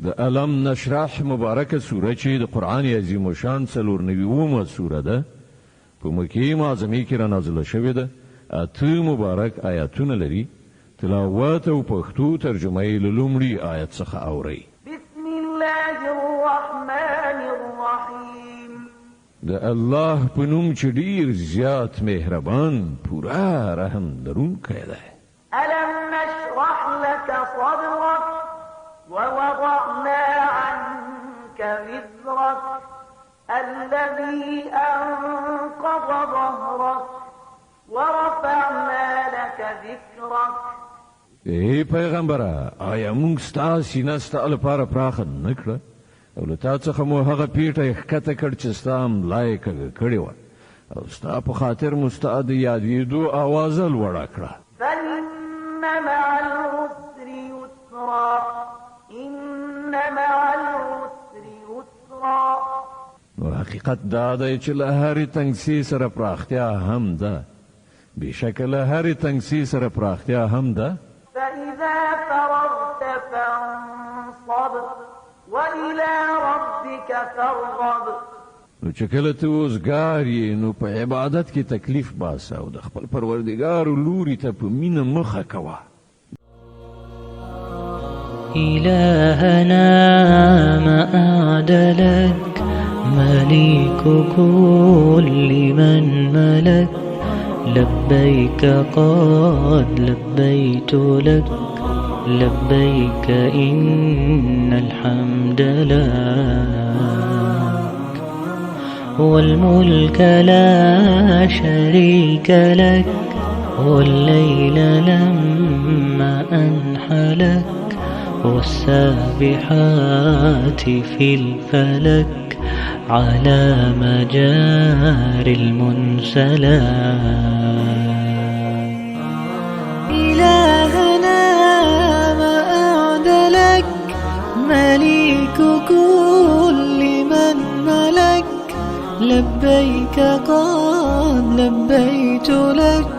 د الم نشرح مبارکه سوره چې د قرآن عظیم الشان 94 سوره ده په مکې معظمه کې را نازله شوې ده. اته مبارک آیاتونه لري. تلاوت او پښتو ترجمه یې له لومړي آیت څخه اورئ. بسم الله الرحمن الرحیم. د الله په نوم چې ډیر زیات مهربان پورا رحم لرونکی دی. ألم نشرح لك صدرك ووضعنا عنك وزرك الذي أنقض ظهرك ورفعنا لك ذكرك. ای پیغمبره، آیا موږ ستا سینه ستا لپاره پراخه نه کړه او له تا څخه مو هغه پیټه ښکته کړ چې ستا ملا یې کږه کړې وه او ستا په خاطر مو ستا د یادېدو آوازه لوړه کړه. فإن مع العسر يسرا إن مع العسر يسرا. نو حقیقت دا دی چې له هرې تنګسي سره پراختیا هم ده. بېشکه له هرې تنګسي سره پراختیا هم ده. فإذا فرغت فانصب وإلى ربك فارغب. نو چې کله ته اوزګار یې نو په عبادت کې تکلیف باسه او د خپل پروردګار لوري ته په مینه مخه کوه. إلهنا ما أعدلك مليك كل من ملك لبيك قد لبيت لك لبيك إن الحمد لك والملك لا شريك لك والليل لما أنحلك والسابحات في الفلك على مجاري المنسلات. إلهنا ما أعدلك مليك كل من ملك لبيك قد لبيت لك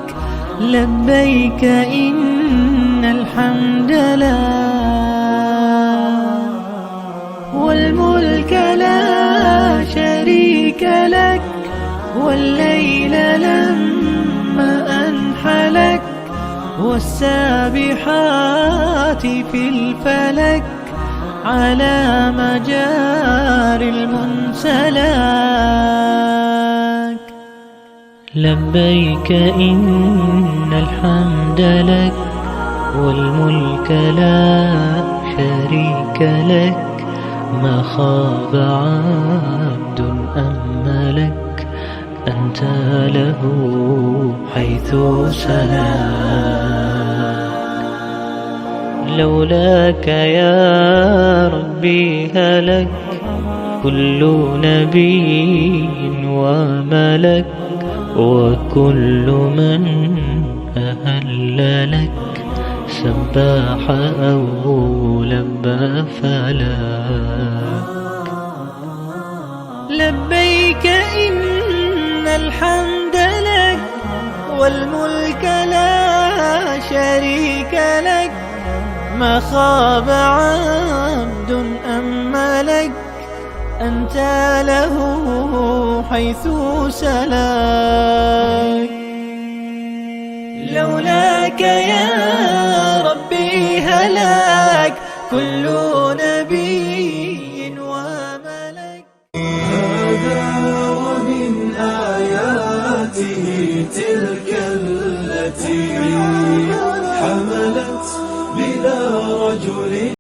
لبيك إن الحمد لك والملك لا شريك لك والليل لما أنحلك والسابحات في الفلك على مجاري المنسلات. لبيك إن الحمد لك والملك لا شريك لك ما خاب عبد أملك أنت له حيث سلاك. لولاك يا ربي هلك كل نبي وملك وكل من أهل لك سباح أو لبى فلاك. لبيك إن الحمد لك والملك لا شريك لك ما خاب عبد أملك أنت له حيث سلاك. لولاك يا ربي هلاك كل نبي وملك. هذا ومن آياته تلك التي حملت بلا رجل